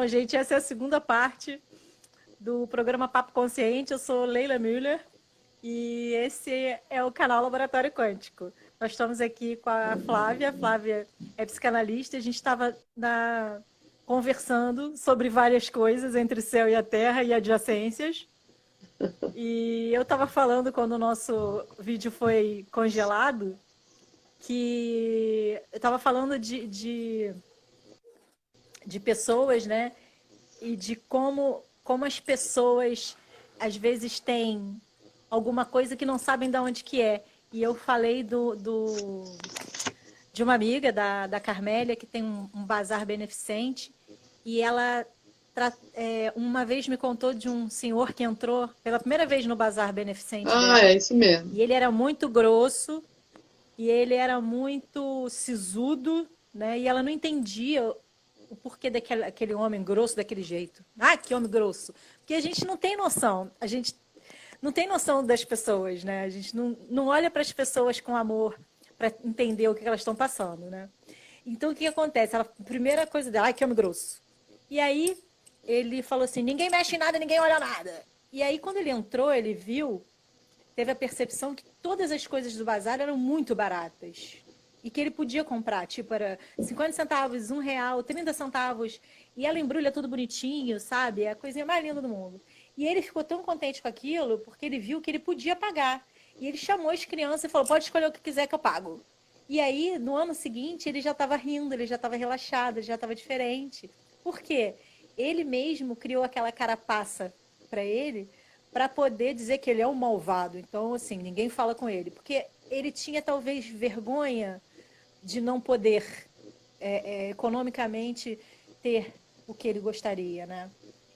gente. Essa é a segunda parte do programa Papo Consciente. Eu sou Leila Müller e esse é o canal Laboratório Quântico. Nós estamos aqui com a Flávia. A Flávia é psicanalista. A gente estava conversando sobre várias coisas entre o céu e a terra e adjacências. E eu estava falando, quando o nosso vídeo foi congelado, que eu estava falando de pessoas, né? E de como as pessoas às vezes têm alguma coisa que não sabem de onde que é. E eu falei de uma amiga, da Carmélia, que tem um bazar beneficente, e ela uma vez me contou de um senhor que entrou pela primeira vez no bazar beneficente Ah, dela. é isso mesmo. E ele era muito grosso, e ele era muito sisudo, né? E ela não entendia o porquê daquele homem grosso daquele jeito. Ah, que homem grosso. Porque a gente não tem noção. A gente não tem noção das pessoas, né? A gente não olha para as pessoas com amor para entender o que elas estão passando, né? Então, o que acontece? A primeira coisa dela, que homem grosso. E aí, ele falou assim, ninguém mexe em nada, ninguém olha nada. E aí, quando ele entrou, ele viu, teve a percepção que todas as coisas do bazar eram muito baratas. E que ele podia comprar, tipo, era 50 centavos, R$ 1, 30 centavos. E ela embrulha tudo bonitinho, sabe? É a coisinha mais linda do mundo. E ele ficou tão contente com aquilo, porque ele viu que ele podia pagar. E ele chamou as crianças e falou, pode escolher o que quiser que eu pago. E aí, no ano seguinte, ele já estava rindo, ele já estava relaxado, ele já estava diferente. Por quê? Ele mesmo criou aquela carapaça para ele, para poder dizer que ele é um malvado. Então, assim, ninguém fala com ele. Porque ele tinha, talvez, vergonha de não poder economicamente ter o que ele gostaria, né?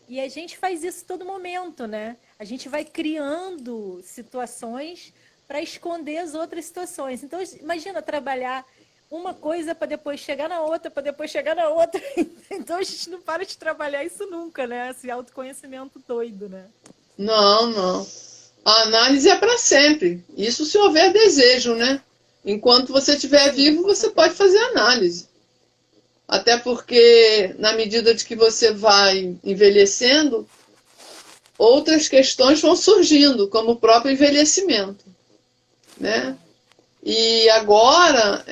E a gente faz isso todo momento, né? A gente vai criando situações para esconder as outras situações. Então, imagina trabalhar uma coisa para depois chegar na outra, para depois chegar na outra. Então, a gente não para de trabalhar isso nunca, né? Esse autoconhecimento doido, né? Não, não. A análise é para sempre. Isso se houver desejo, né? Enquanto você estiver Sim, vivo, com você certeza. pode fazer análise. Até porque, na medida de que você vai envelhecendo, outras questões vão surgindo, como o próprio envelhecimento, né? E agora,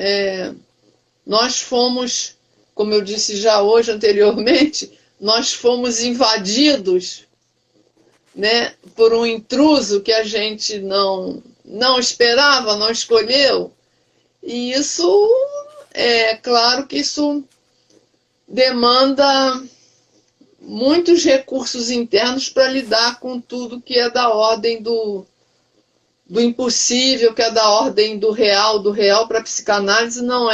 nós fomos, como eu disse já hoje anteriormente, nós fomos invadidos, né, por um intruso que a gente não esperava, não escolheu. E isso, é claro que isso demanda muitos recursos internos para lidar com tudo que é da ordem do impossível, que é da ordem do real. Do real para a psicanálise não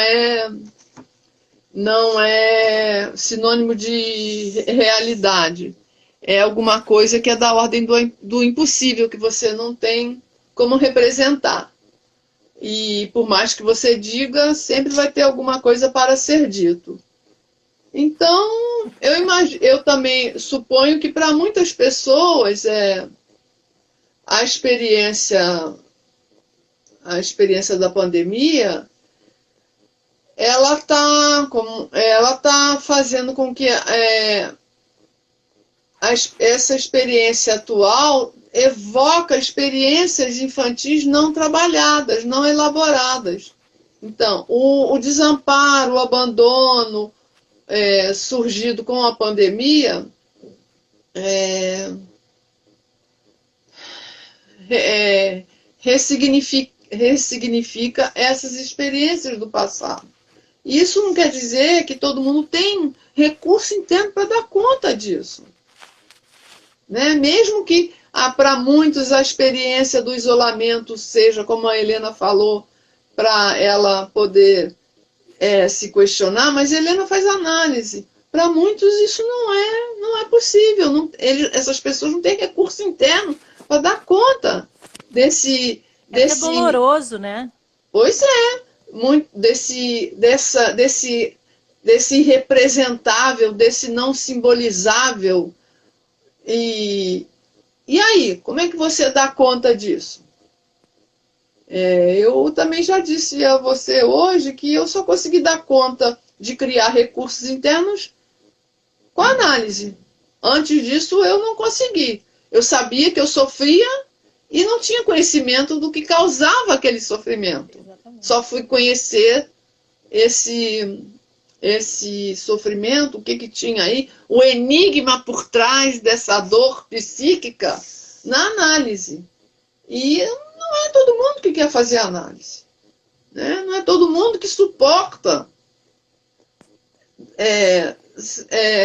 é sinônimo de realidade. É alguma coisa que é da ordem do impossível, que você não tem como representar. E por mais que você diga, sempre vai ter alguma coisa para ser dito. Então, eu também suponho que para muitas pessoas a experiência da pandemia ela tá fazendo com que essa experiência atual evoca experiências infantis não trabalhadas, não elaboradas. Então, o desamparo, o abandono surgido com a pandemia ressignifica essas experiências do passado. E isso não quer dizer que todo mundo tem recurso interno para dar conta disso. Né? Mesmo que para muitos a experiência do isolamento seja, como a Helena falou, para ela poder se questionar, mas a Helena faz análise. Para muitos isso não é possível. Essas pessoas não têm recurso interno para dar conta desse... É doloroso, né? Pois é, muito desse irrepresentável, desse não simbolizável. E aí, como é que você dá conta disso? Eu também já disse a você hoje que eu só consegui dar conta de criar recursos internos com a análise. Antes disso, eu não consegui. Eu sabia que eu sofria e não tinha conhecimento do que causava aquele sofrimento. Exatamente. Só fui conhecer esse sofrimento, o que que tinha aí, o enigma por trás dessa dor psíquica na análise. E não é todo mundo que quer fazer análise, né? Não é todo mundo que suporta,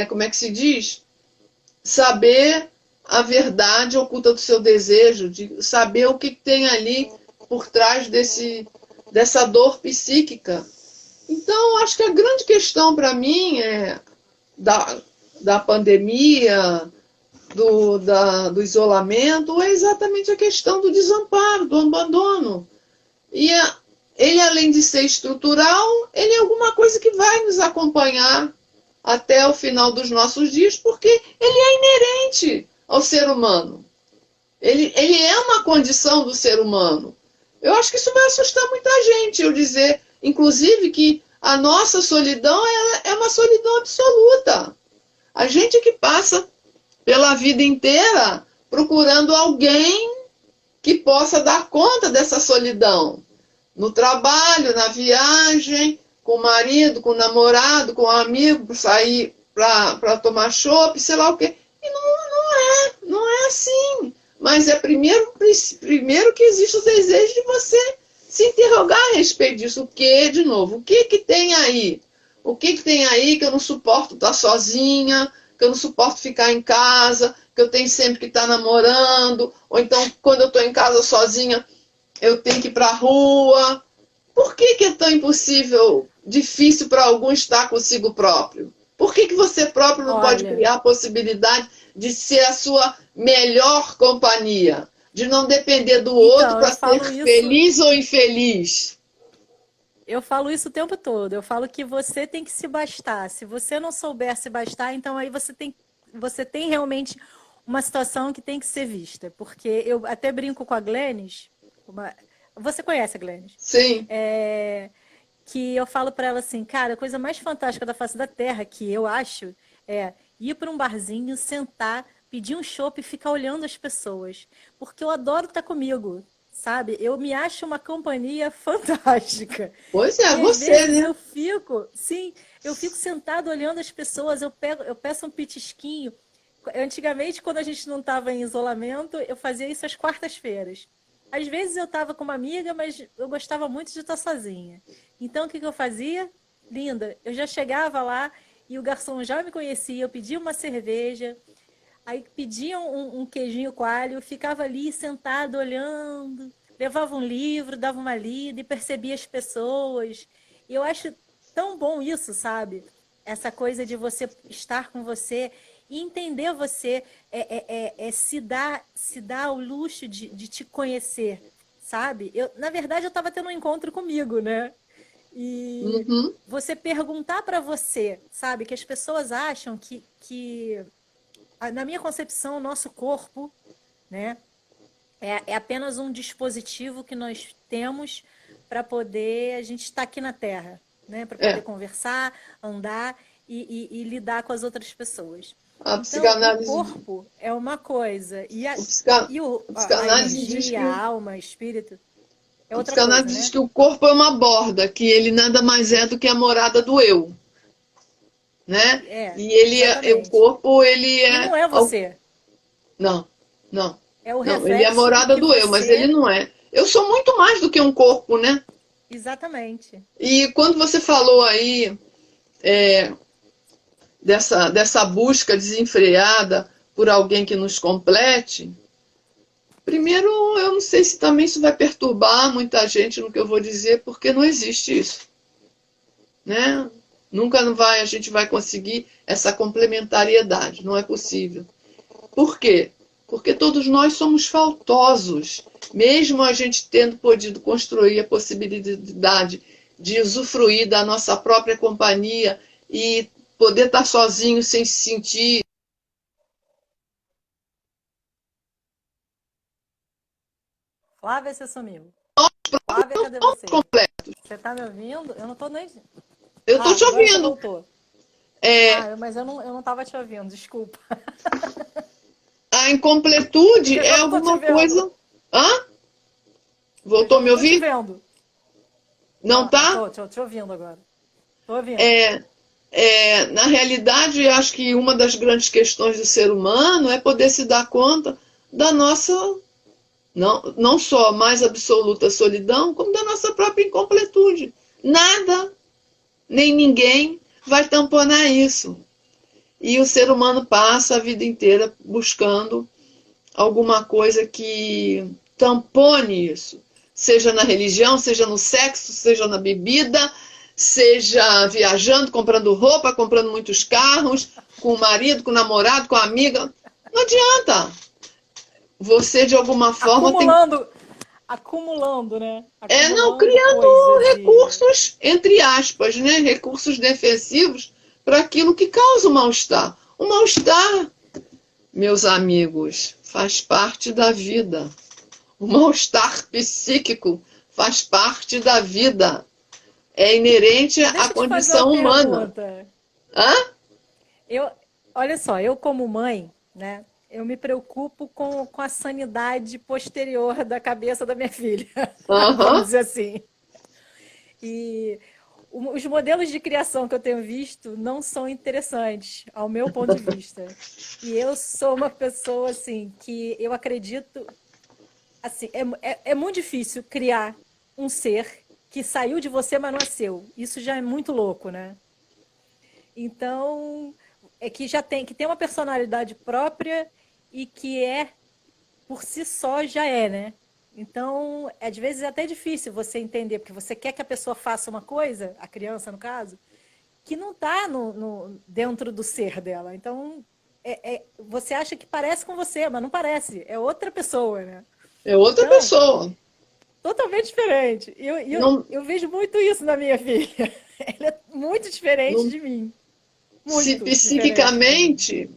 como é que se diz? Saber a verdade oculta do seu desejo, de saber o que tem ali por trás dessa dor psíquica. Então, acho que a grande questão para mim da pandemia, do isolamento, é exatamente a questão do desamparo, do abandono. E ele, além de ser estrutural, ele é alguma coisa que vai nos acompanhar até o final dos nossos dias, porque ele é inerente ao ser humano. Ele é uma condição do ser humano. Eu acho que isso vai assustar muita gente, eu dizer, inclusive, que a nossa solidão é uma solidão absoluta. A gente que passa pela vida inteira procurando alguém que possa dar conta dessa solidão. No trabalho, na viagem, com o marido, com o namorado, com o amigo, para sair para tomar chopp, sei lá o quê. E não é assim. Mas é primeiro que existe o desejo de você se interrogar a respeito disso. O que tem aí? O que tem aí que eu não suporto estar sozinha, que eu não suporto ficar em casa, que eu tenho sempre que estar namorando, ou então, quando eu estou em casa sozinha, eu tenho que ir para a rua. Por que é tão impossível, difícil para algum estar consigo próprio? Por que você próprio não pode Olha, criar a possibilidade de ser a sua melhor companhia? De não depender do outro então, para ser feliz ou infeliz? eu falo isso o tempo todo. Eu falo que você tem que se bastar. Se você não souber se bastar, então aí você tem realmente uma situação que tem que ser vista. Porque eu até brinco com a Glennis. Você conhece a Glennis? Sim. Que eu falo para ela assim, cara, a coisa mais fantástica da face da Terra, que eu acho, é ir para um barzinho, sentar, pedir um chopp e ficar olhando as pessoas. Porque eu adoro estar comigo, sabe? Eu me acho uma companhia fantástica. Pois é, E às você, vezes né? eu fico sentado olhando as pessoas, eu peço um petisquinho. Antigamente, quando a gente não estava em isolamento, eu fazia isso às quartas-feiras. Às vezes eu estava com uma amiga, mas eu gostava muito de estar sozinha. Então, o que eu fazia? Linda, eu já chegava lá e o garçom já me conhecia, eu pedia uma cerveja, aí pedia um queijinho coalho, eu ficava ali sentado olhando, levava um livro, dava uma lida e percebia as pessoas. E eu acho tão bom isso, sabe? Essa coisa de você estar com você e entender você, se dar o luxo de te conhecer, sabe? Na verdade, eu estava tendo um encontro comigo, né? E Uhum. você perguntar para você, sabe? Que as pessoas acham que, na minha concepção, o nosso corpo, né? É apenas um dispositivo que nós temos para poder a gente estar aqui na Terra, né? Para poder É. conversar, andar e lidar com as outras pessoas. A Então, o psicanálise, corpo é uma coisa e a a psicanálise diz energia, que a alma, o espírito é a outra coisa, psicanálise diz né? que o corpo é uma borda, que ele nada mais é do que a morada do eu, né? E o Exatamente. corpo, ele E é não é você, não, não, é o não, ele é a reflexo do morada que do eu, mas ele você. não é. Eu sou muito mais do que um corpo, né? Exatamente. E quando você falou aí dessa busca desenfreada por alguém que nos complete, primeiro, eu não sei se também isso vai perturbar muita gente no que eu vou dizer, porque não existe isso, né? A gente vai conseguir essa complementariedade, não é possível. Por quê? Porque todos nós somos faltosos, mesmo a gente tendo podido construir a possibilidade de usufruir da nossa própria companhia e poder estar sozinho sem se sentir Flávia, você sumiu. Flávia, cadê você? completo. Você tá me ouvindo? Eu não tô nem. Eu estou Ah, te agora você ouvindo. voltou. Ah, mas eu não estava te ouvindo, desculpa. A incompletude Porque é eu não tô te alguma vendo. coisa. Hã? Eu já Voltou a me não tô te ouvir? vendo. Não tá? Tô te ouvindo agora. Tô ouvindo. É, na realidade, eu acho que uma das grandes questões do ser humano é poder se dar conta da nossa, não só mais absoluta solidão, como da nossa própria incompletude. Nada, nem ninguém vai tamponar isso. E o ser humano passa a vida inteira buscando alguma coisa que tampone isso. Seja na religião, seja no sexo, seja na bebida, seja viajando, comprando roupa, comprando muitos carros, com o marido, com o namorado, com a amiga. Não adianta. Você, de alguma forma, tem. Acumulando, acumulando, né? Não, Acumulando criando coisas e recursos, entre aspas, né? Recursos defensivos para aquilo que causa o mal-estar. O mal-estar, meus amigos, faz parte da vida. O mal-estar psíquico faz parte da vida. É inerente Mas à deixa eu te fazer uma condição humana. pergunta. Hã? Eu, olha só, eu como mãe, né? Eu me preocupo com a sanidade posterior da cabeça da minha filha, vamos Aham. dizer assim. E os modelos de criação que eu tenho visto não são interessantes, ao meu ponto de vista. E eu sou uma pessoa assim que eu acredito, assim, é muito difícil criar um ser que saiu de você, mas não é seu. Isso já é muito louco, né? Então, é que tem uma personalidade própria e que por si só já é, né? Então, às vezes é até difícil você entender, porque você quer que a pessoa faça uma coisa, a criança no caso, que não está dentro do ser dela. Então, você acha que parece com você, mas não parece, é outra pessoa, né? É outra Então, pessoa. totalmente diferente. Não, Eu vejo muito isso na minha filha. Ela é muito diferente não, de mim. se Muito diferente de mim. psiquicamente,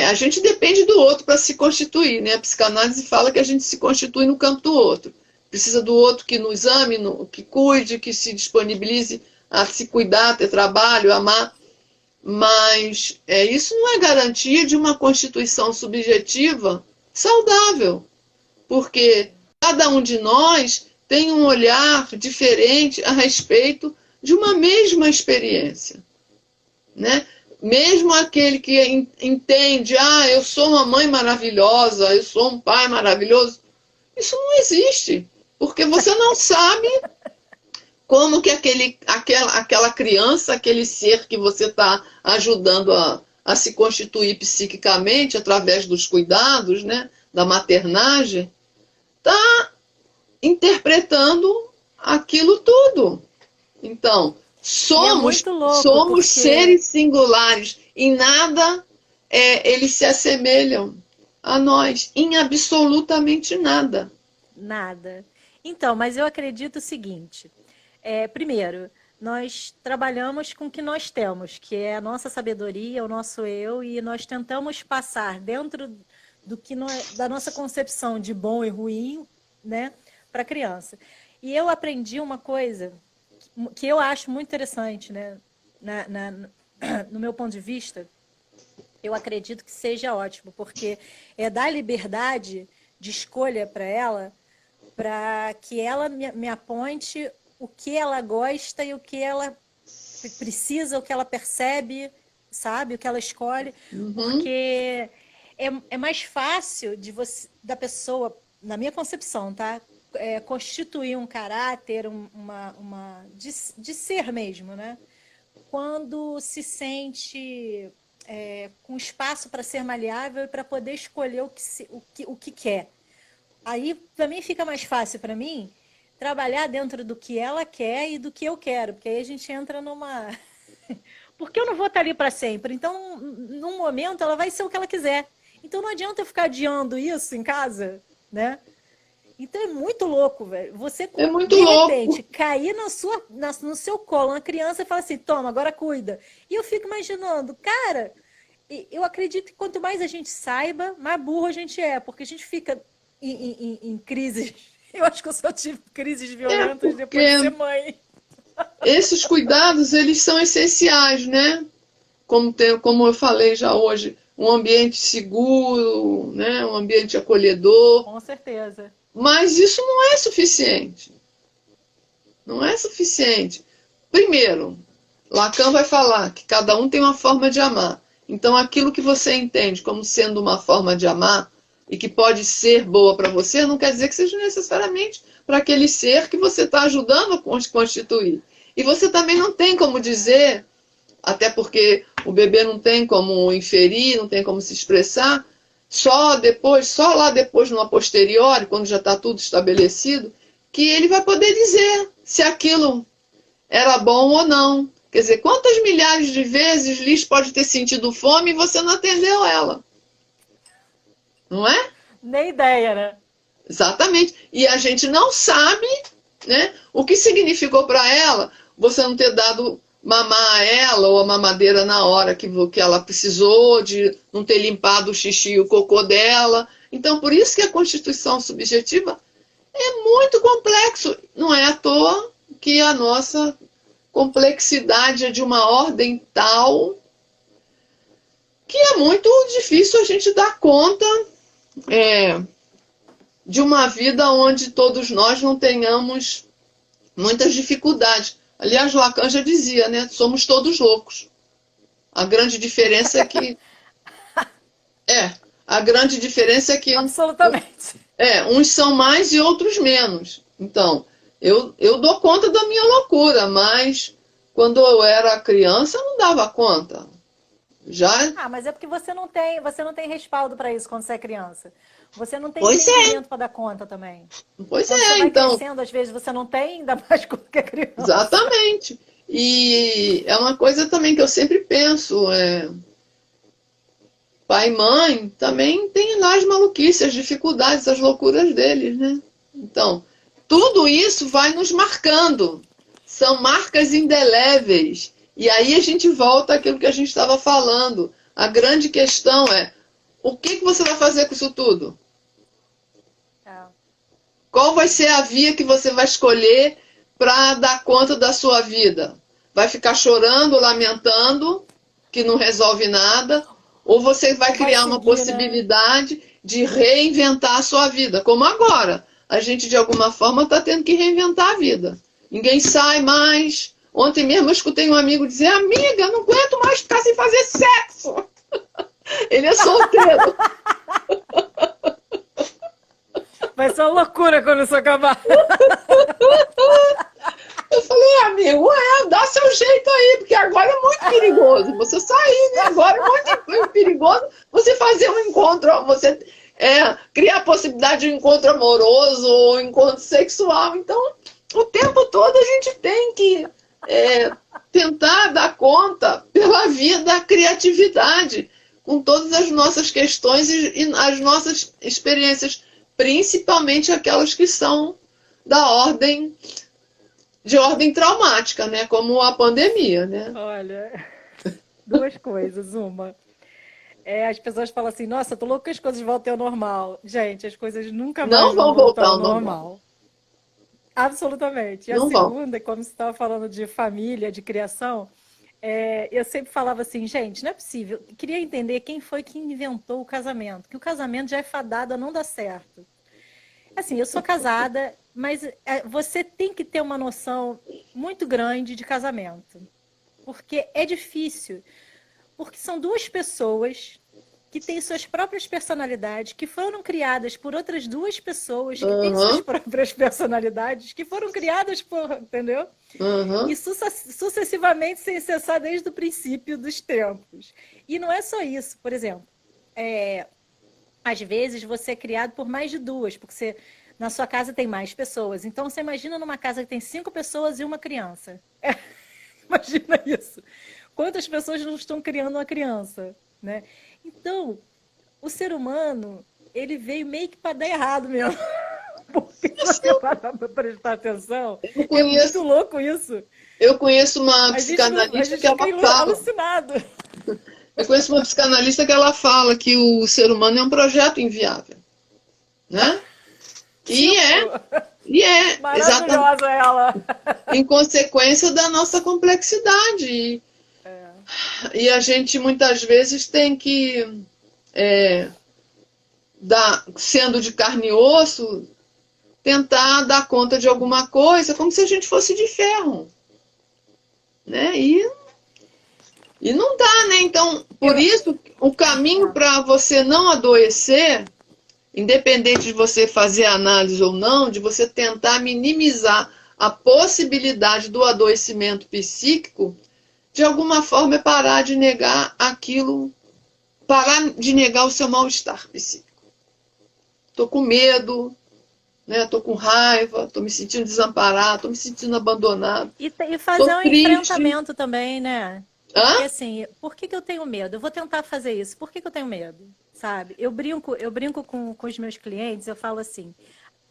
a gente depende do outro para se constituir, né? A psicanálise fala que a gente se constitui no campo do outro. Precisa do outro que nos ame, que cuide, que se disponibilize a se cuidar, ter trabalho, amar. Mas isso não é garantia de uma constituição subjetiva saudável, porque cada um de nós tem um olhar diferente a respeito de uma mesma experiência, né? Mesmo aquele que entende, eu sou uma mãe maravilhosa, eu sou um pai maravilhoso, isso não existe, porque você não sabe como que aquela criança, aquele ser que você está ajudando a se constituir psiquicamente através dos cuidados, né, da maternagem, está interpretando aquilo tudo. Então, E é somos, muito louco, somos porque seres singulares. Em nada eles se assemelham a nós. Em absolutamente nada. nada. Então, mas eu acredito o seguinte: primeiro, nós trabalhamos com o que nós temos, que é a nossa sabedoria, o nosso eu, e nós tentamos passar dentro da nossa concepção de bom e ruim, né, para a criança. E eu aprendi uma coisa que eu acho muito interessante, né, no meu ponto de vista. Eu acredito que seja ótimo, porque é dar liberdade de escolha para que ela me aponte o que ela gosta e o que ela precisa, o que ela percebe, sabe, o que ela escolhe, Uhum, porque é mais fácil da pessoa, na minha concepção, tá? Constituir um caráter, de ser mesmo, né? Quando se sente com espaço para ser maleável e para poder escolher o que quer. Aí, para mim, fica mais fácil para mim trabalhar dentro do que ela quer e do que eu quero, porque aí a gente entra numa. Porque eu não vou estar ali para sempre. Então, num momento, ela vai ser o que ela quiser. Então, não adianta eu ficar adiando isso em casa, né? Então é muito louco, velho. Você, é muito de louco. repente, cair no seu colo uma criança e falar assim, toma, agora cuida. E eu fico imaginando, cara, eu acredito que quanto mais a gente saiba, mais burro a gente é, porque a gente fica em crises. Eu acho que eu só tive crises violentas depois de ser Porque mãe. esses cuidados, eles são essenciais, né? como eu falei já hoje, um ambiente seguro, né? Um ambiente acolhedor. Com certeza. Mas isso não é suficiente. Não é suficiente. Primeiro, Lacan vai falar que cada um tem uma forma de amar. Então, aquilo que você entende como sendo uma forma de amar e que pode ser boa para você, não quer dizer que seja necessariamente para aquele ser que você está ajudando a constituir. E você também não tem como dizer, até porque o bebê não tem como inferir, não tem como se expressar, só lá depois, numa posteriori, quando já está tudo estabelecido, que ele vai poder dizer se aquilo era bom ou não. Quer dizer, quantas milhares de vezes Liz pode ter sentido fome e você não atendeu ela? Não é? Nem ideia, né? Exatamente. E a gente não sabe, né, o que significou para ela você não ter dado mamar a ela ou a mamadeira na hora que ela precisou, de não ter limpado o xixi e o cocô dela. Então, por isso que a constituição subjetiva é muito complexo. Não é à toa que a nossa complexidade é de uma ordem tal que é muito difícil a gente dar conta de uma vida onde todos nós não tenhamos muitas dificuldades. Aliás, Lacan já dizia, né? Somos todos loucos. A grande diferença é que... a grande diferença é que... Absolutamente. Uns são mais e outros menos. Então, eu dou conta da minha loucura, mas quando eu era criança eu não dava conta. Mas é porque você não tem respaldo para isso quando você é criança. Você não tem Pois entendimento para dar conta também. Pois quando você vai então. crescendo, às vezes você não tem, ainda mais quando que é criança. Exatamente. E é uma coisa também que eu sempre penso, pai e mãe também têm lá as maluquices, as dificuldades, as loucuras deles, né? Então, tudo isso vai nos marcando. São marcas indeléveis. E aí a gente volta àquilo que a gente estava falando. A grande questão é, o que você vai fazer com isso tudo? Qual vai ser a via que você vai escolher para dar conta da sua vida? Vai ficar chorando, lamentando, que não resolve nada? Ou você vai criar uma possibilidade de reinventar a sua vida? Como agora. A gente, de alguma forma, está tendo que reinventar a vida. Ninguém sai mais. Ontem mesmo eu escutei um amigo dizer, amiga, não aguento mais ficar sem fazer sexo. Ele é solteiro. Vai ser uma loucura quando isso acabar. Eu falei, amigo, dá seu jeito aí, porque agora é muito perigoso você sair, né? Agora é muito perigoso você fazer um encontro, você criar a possibilidade de um encontro amoroso ou um encontro sexual. Então, o tempo todo a gente tem que tentar dar conta pela via da criatividade, com todas as nossas questões e as nossas experiências, principalmente aquelas que são de ordem traumática, né? Como a pandemia, né? Olha, duas coisas. Uma, as pessoas falam assim, nossa, tô louca que as coisas voltem ao normal. Gente, as coisas nunca mais não vão voltar ao normal. Absolutamente. E a segunda, como você estava falando de família, de criação, eu sempre falava assim, gente, não é possível. Eu queria entender quem foi que inventou o casamento. Que o casamento já é fadado a não dar certo. Assim, eu sou casada, mas você tem que ter uma noção muito grande de casamento. Porque é difícil. Porque são duas pessoas que têm suas próprias personalidades, que foram criadas por outras duas pessoas que têm suas próprias personalidades, que foram criadas por, entendeu? E sucessivamente sem cessar desde o princípio dos tempos. E não é só isso, por exemplo, às vezes você é criado por mais de duas, porque na sua casa tem mais pessoas. Então você imagina numa casa que tem 5 pessoas e uma criança. Imagina isso. Quantas pessoas não estão criando uma criança, né? Então, o ser humano, ele veio meio que para dar errado mesmo. Porque se você parar para prestar atenção, é muito louco isso. Eu conheço uma psicanalista que ela fala... Alucinado. Eu conheço uma psicanalista que ela fala que o ser humano é um projeto inviável. Né? E é. Maravilhosa ela. Em consequência da nossa complexidade. E a gente muitas vezes tem que, sendo de carne e osso, tentar dar conta de alguma coisa como se a gente fosse de ferro, né? E não dá, né? Então, por isso, o caminho para você não adoecer, independente de você fazer análise ou não, de você tentar minimizar a possibilidade do adoecimento psíquico, de alguma forma é parar de negar aquilo, parar de negar o seu mal-estar psíquico. Estou com medo, né? Estou com raiva, estou me sentindo desamparado, estou me sentindo abandonado. E fazer um enfrentamento também, né? Porque assim, por que eu tenho medo? Eu vou tentar fazer isso. Por que eu tenho medo? Sabe? Eu brinco com os meus clientes, eu falo assim,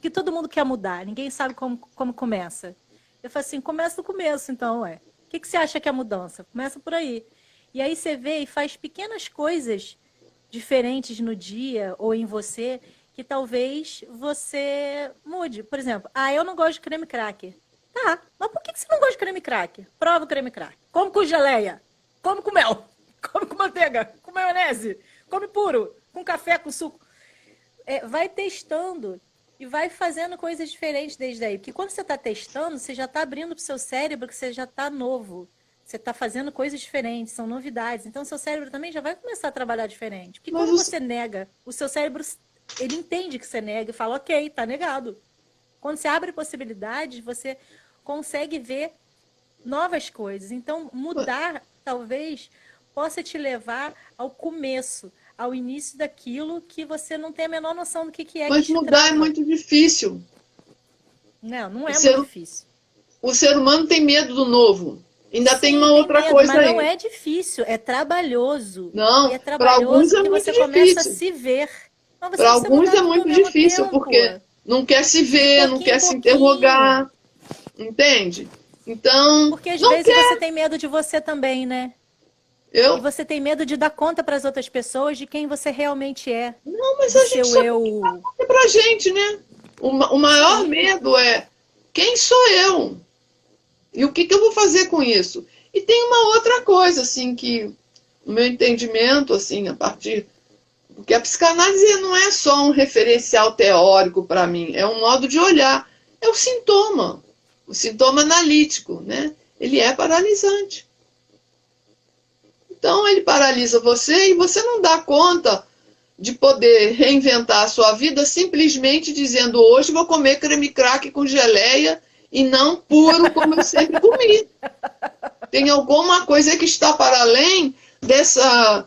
que todo mundo quer mudar, ninguém sabe como começa. Eu falo assim, começa do começo, então, ué. O que você acha que é a mudança? Começa por aí. E aí você vê e faz pequenas coisas diferentes no dia ou em você que talvez você mude. Por exemplo, eu não gosto de creme cracker. Tá, mas por que você não gosta de creme cracker? Prova o creme cracker. Come com geleia, come com mel, come com manteiga, com maionese, come puro, com café, com suco. Vai testando e vai fazendo coisas diferentes desde aí. Porque quando você está testando, você já está abrindo para o seu cérebro que você já está novo. Você está fazendo coisas diferentes, são novidades. Então, seu cérebro também já vai começar a trabalhar diferente. Porque quando você nega, o seu cérebro, ele entende que você nega e fala, ok, tá negado. Quando você abre possibilidades, você consegue ver novas coisas. Então, mudar, talvez, possa te levar ao começo, ao início daquilo que você não tem a menor noção do que é. Mas que mudar é muito difícil. Não é muito difícil. O ser humano tem medo do novo. Ainda Sim, tem uma outra medo, coisa mas aí. não é difícil, é trabalhoso. Não, é para trabalhoso alguns é porque muito você difícil. começa a se ver. Para alguns é muito difícil, porque não quer se ver, não quer se interrogar. Entende? Então, porque às não vezes quer. você tem medo de você também, né? E você tem medo de dar conta para as outras pessoas de quem você realmente é. Não, mas a gente só tem que dar conta pra gente, né? O maior medo é quem sou eu? E o que eu vou fazer com isso? E tem uma outra coisa, assim, que no meu entendimento, assim, a partir... Porque a psicanálise não é só um referencial teórico para mim, é um modo de olhar. É o sintoma analítico, né? Ele é paralisante. Então, ele paralisa você e você não dá conta de poder reinventar a sua vida simplesmente dizendo hoje vou comer creme crack com geleia e não puro como eu sempre comi. Tem alguma coisa que está para além dessa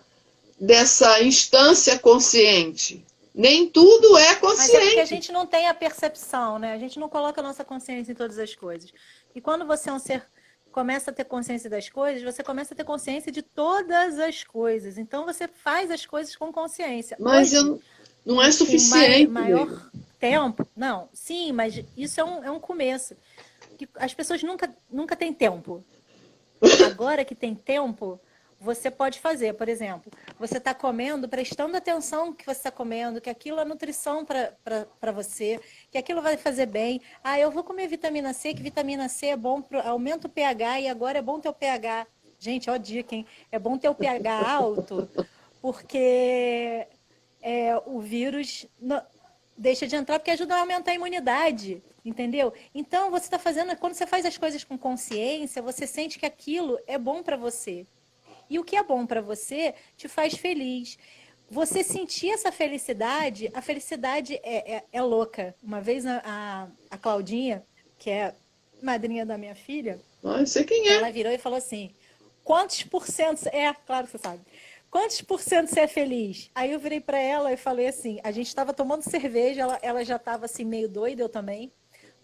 instância consciente. Nem tudo é consciente. Mas é porque a gente não tem a percepção, né? A gente não coloca a nossa consciência em todas as coisas. E quando você é um ser, começa a ter consciência das coisas, você começa a ter consciência de todas as coisas. Então você faz as coisas com consciência. Mas hoje, não é suficiente. Maior tempo. Não, sim, mas isso é um começo. As pessoas nunca têm tempo. Agora que tem tempo, você pode fazer. Por exemplo, você está comendo, prestando atenção no que você está comendo, que aquilo é nutrição para você, que aquilo vai fazer bem. Eu vou comer vitamina C, que vitamina C é bom, aumenta o pH e agora é bom ter o pH. Gente, ó dica, hein? É bom ter o pH alto, porque o vírus deixa de entrar, porque ajuda a aumentar a imunidade. Entendeu? Então, você está fazendo, quando você faz as coisas com consciência, você sente que aquilo é bom para você. E o que é bom para você te faz feliz. Você sentir essa felicidade, a felicidade é louca. Uma vez a Claudinha, que é madrinha da minha filha, não sei quem é. Ela virou e falou assim, quantos por cento... claro que você sabe. Quantos por cento você é feliz? Aí eu virei para ela e falei assim, a gente estava tomando cerveja, ela já estava assim meio doida, eu também.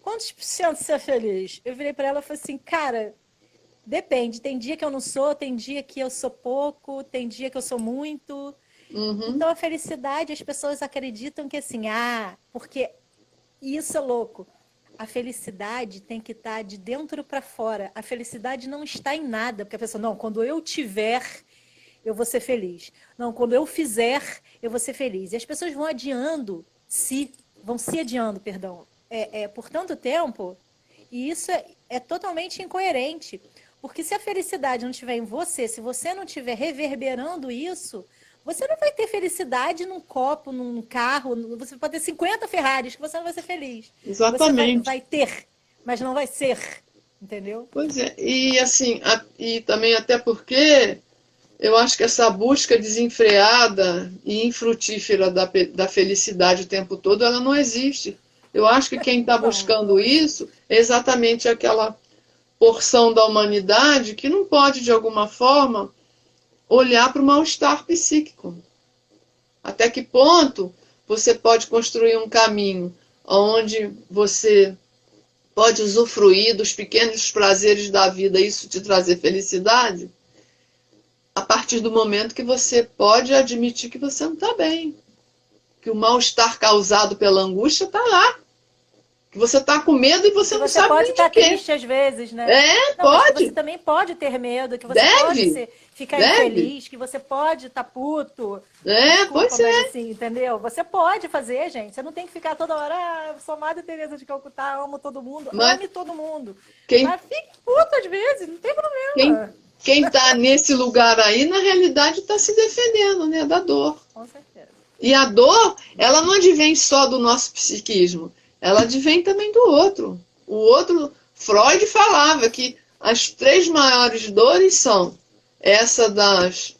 Quantos por cento você é feliz? Eu virei para ela e falei assim, cara, depende. Tem dia que eu não sou, tem dia que eu sou pouco, tem dia que eu sou muito. Uhum. Então, a felicidade, as pessoas acreditam que assim, porque isso é louco. A felicidade tem que estar de dentro para fora. A felicidade não está em nada. Porque a pessoa, não, quando eu tiver, eu vou ser feliz. Não, quando eu fizer, eu vou ser feliz. E as pessoas vão vão se adiando, perdão. Por tanto tempo, e isso é totalmente incoerente, Porque se a felicidade não estiver em você, se você não estiver reverberando isso, você não vai ter felicidade num copo, num carro. Você pode ter 50 Ferraris, que você não vai ser feliz. Você Exatamente. vai ter, mas não vai ser. Entendeu? Pois é. E assim, e também até porque eu acho que essa busca desenfreada e infrutífera da felicidade o tempo todo, ela não existe. Eu acho que quem está buscando Não existe. isso é exatamente aquela porção da humanidade que não pode, de alguma forma, olhar para o mal-estar psíquico. Até que ponto você pode construir um caminho onde você pode usufruir dos pequenos prazeres da vida, isso te trazer felicidade, a partir do momento que você pode admitir que você não está bem, que o mal-estar causado pela angústia está lá, que você está com medo e você Que não você sabe pode nem de estar quê. triste às vezes, né? É, Não, mas que você pode, também pode ter medo, que você pode deve, ficar deve. infeliz, que você pode estar puto. É, Desculpa, pois mas é. assim, entendeu? Você pode fazer, gente. Você não tem que ficar toda hora, eu sou Madre Teresa de Calcutá, amo todo mundo. Mas Ame todo mundo. quem, Mas fique puto às vezes, não tem quem, problema. quem está nesse lugar aí, na realidade, está se defendendo, né, da dor. Com certeza. E a dor, ela não advém só do nosso psiquismo, ela advém também do outro. O outro, Freud falava que as três maiores dores são essa das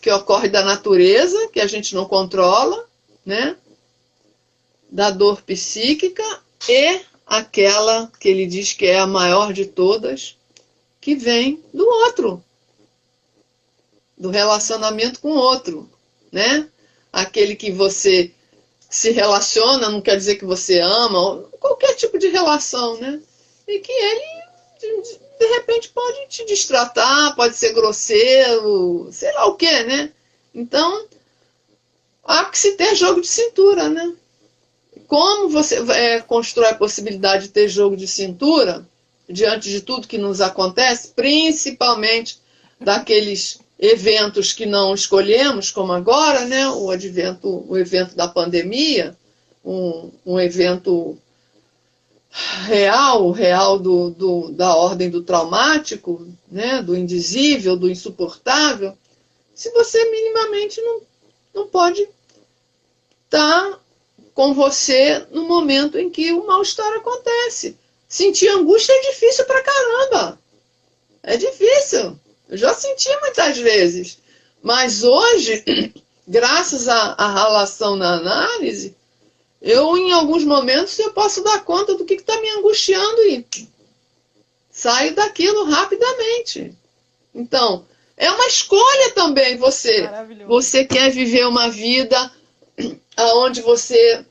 que ocorre da natureza, que a gente não controla, né? Da dor psíquica e aquela que ele diz que é a maior de todas, que vem do outro, do relacionamento com o outro, né? Aquele que você se relaciona, não quer dizer que você ama, qualquer tipo de relação, né? E que ele, de repente, pode te destratar, pode ser grosseiro, sei lá o que, né? Então, há que se ter jogo de cintura, né? Como você constrói a possibilidade de ter jogo de cintura diante de tudo que nos acontece, principalmente daqueles eventos que não escolhemos, como agora, né? O evento da pandemia, um evento real da ordem do traumático, né? Do indizível, do insuportável. Se você minimamente não pode estar com você no momento em que o mal-estar acontece. Sentir angústia é difícil pra caramba. É difícil. Eu já senti muitas vezes. Mas hoje, graças à relação na análise, eu, em alguns momentos, eu posso dar conta do que está me angustiando e saio daquilo rapidamente. Então, é uma escolha também você. Maravilhoso. Você quer viver uma vida onde você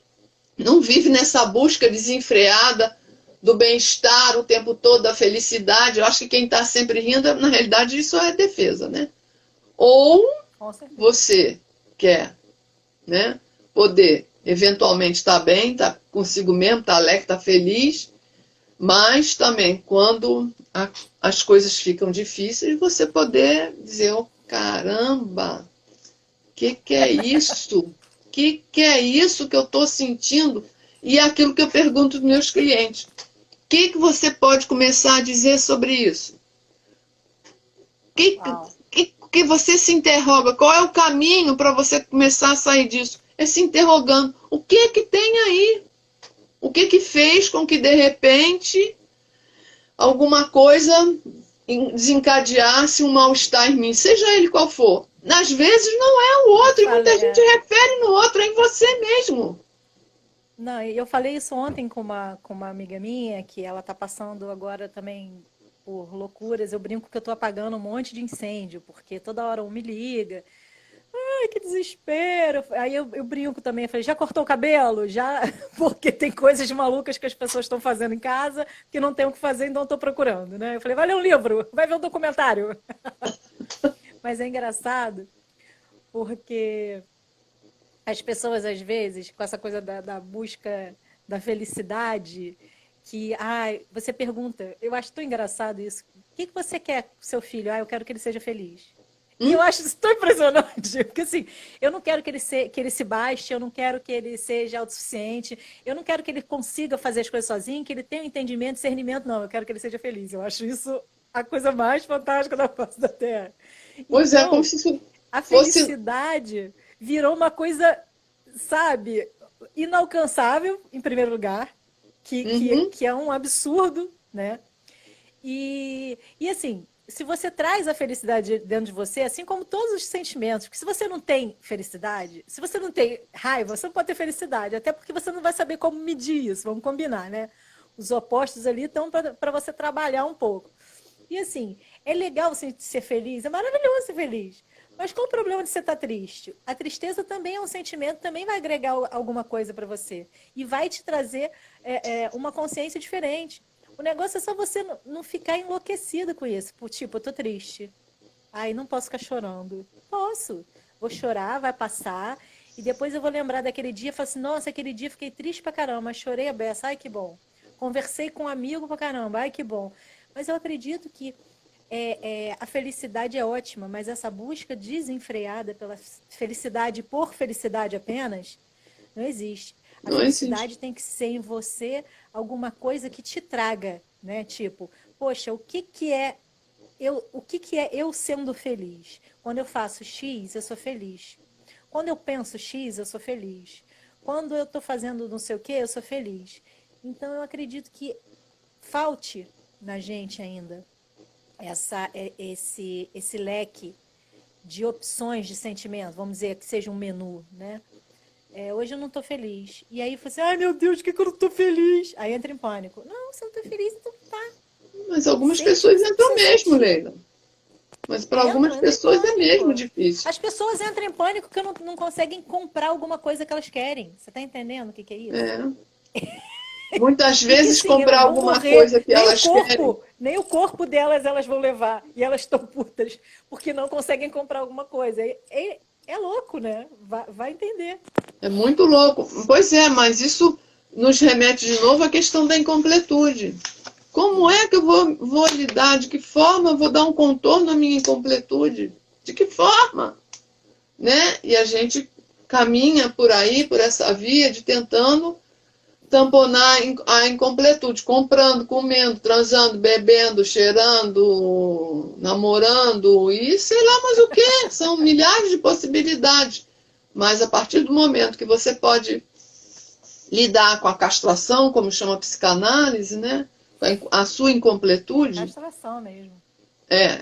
não vive nessa busca desenfreada do bem-estar o tempo todo, da felicidade. Eu acho que quem está sempre rindo, na realidade, isso é defesa, né? Ou você quer, né, poder eventualmente estar bem, estar consigo mesmo, estar alegre, estar feliz, mas também quando as coisas ficam difíceis, você poder dizer, oh, caramba, que é isso? Que é isso que eu estou sentindo? E é aquilo que eu pergunto aos meus clientes. O que você pode começar a dizer sobre isso? Que você se interroga? Qual é o caminho para você começar a sair disso? É se interrogando. O que tem aí? O que fez com que, de repente, alguma coisa desencadeasse um mal-estar em mim? Seja ele qual for. Às vezes não é o outro, e muita gente refere no outro, é em você mesmo. Não, eu falei isso ontem com uma amiga minha, que ela está passando agora também por loucuras. Eu brinco que eu estou apagando um monte de incêndio, porque toda hora um me liga. Ai, que desespero. Aí eu brinco também, eu falei, já cortou o cabelo? Já, porque tem coisas malucas que as pessoas estão fazendo em casa que não tem o que fazer, então estou procurando, né? Eu falei, vai ler um livro, vai ver um documentário. Mas é engraçado, porque as pessoas, às vezes, com essa coisa da busca da felicidade, que você pergunta, eu acho tão engraçado isso, o que você quer com seu filho? Eu quero que ele seja feliz. E eu acho isso tão impressionante, porque assim, eu não quero que ele se baixe, eu não quero que ele seja autossuficiente, eu não quero que ele consiga fazer as coisas sozinho, que ele tenha um entendimento, discernimento, não, eu quero que ele seja feliz. Eu acho isso a coisa mais fantástica da face da Terra. Pois é, como Então, se isso a fosse. felicidade virou uma coisa, sabe, inalcançável, em primeiro lugar, Uhum. que é um absurdo, né? E assim, se você traz a felicidade dentro de você, assim como todos os sentimentos, porque se você não tem felicidade, se você não tem raiva, você não pode ter felicidade, até porque você não vai saber como medir isso, vamos combinar, né? Os opostos ali estão para você trabalhar um pouco. E assim, é legal você ser feliz, é maravilhoso ser feliz. Mas qual o problema de você estar triste? A tristeza também é um sentimento, também vai agregar alguma coisa para você. E vai te trazer uma consciência diferente. O negócio é só você não ficar enlouquecido com isso. Tipo, eu tô triste. Ai, não posso ficar chorando. Posso. Vou chorar, vai passar. E depois eu vou lembrar daquele dia e falar assim, nossa, aquele dia fiquei triste pra caramba, mas chorei a beça. Ai, que bom. Conversei com um amigo pra caramba. Ai, que bom. Mas eu acredito que a felicidade é ótima, mas essa busca desenfreada pela felicidade por felicidade apenas, não existe. A Não existe. felicidade tem que ser em você alguma coisa que te traga, né? Tipo, poxa, o que que é eu sendo feliz? Quando eu faço X, eu sou feliz. Quando eu penso X, eu sou feliz. Quando eu estou fazendo não sei o que, eu sou feliz. Então eu acredito que falte na gente ainda esse leque de opções de sentimento, vamos dizer que seja um menu, né? Hoje eu não tô feliz. E aí você, ai meu Deus, que eu não tô feliz? Aí entra em pânico. Não, você não tá feliz, então tá. Mas algumas Sente o que pessoas você entram precisa mesmo, sentir. Leila. Mas para algumas Entra em pessoas é mesmo pânico. difícil. As pessoas entram em pânico porque não conseguem comprar alguma coisa que elas querem. Você tá entendendo o que é isso? É. Muitas E que vezes sim, elas comprar vão alguma morrer. coisa que elas querem. Nem o corpo delas elas vão levar. E elas estão putas porque não conseguem comprar alguma coisa. É louco, né? Vai entender. É muito louco. Pois é, mas isso nos remete de novo à questão da incompletude. Como é que eu vou lidar? De que forma eu vou dar um contorno à minha incompletude? De que forma? Né? E a gente caminha por aí, por essa via de tentando tamponar a incompletude, comprando, comendo, transando, bebendo, cheirando, namorando e sei lá mais o que. São milhares de possibilidades. Mas a partir do momento que você pode lidar com a castração, como chama a psicanálise, né? A sua incompletude, Castração mesmo.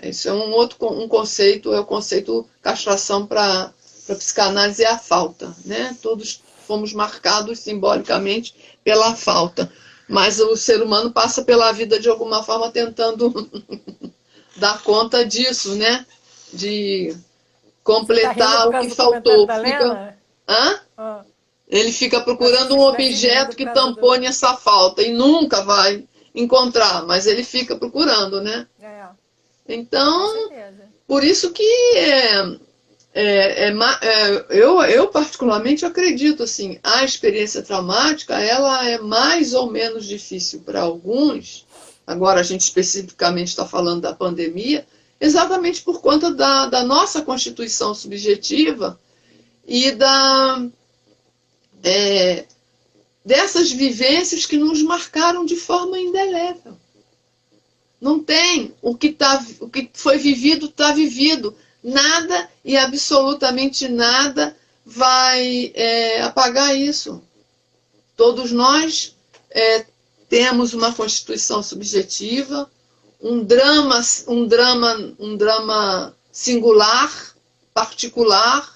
esse é um conceito, é o conceito castração para psicanálise é a falta, né? Todos fomos marcados simbolicamente pela falta, mas o ser humano passa pela vida de alguma forma tentando dar conta disso, né? De Você tá rindo completar por o que causa do comentário faltou. da Fica, Lena? hã? Ah, Ele fica achei que procurando você um estivesse rindo objeto por que causa do. tampone essa falta e nunca vai encontrar, mas ele fica procurando, né? É, com Então, certeza. por isso que eu particularmente acredito assim, a experiência traumática ela é mais ou menos difícil para alguns. Agora a gente especificamente está falando da pandemia, exatamente por conta da nossa constituição subjetiva e dessas vivências que nos marcaram de forma indelével. Não tem. O que foi vivido está vivido. Nada e absolutamente nada vai apagar isso. Todos nós temos uma constituição subjetiva, um drama singular, particular,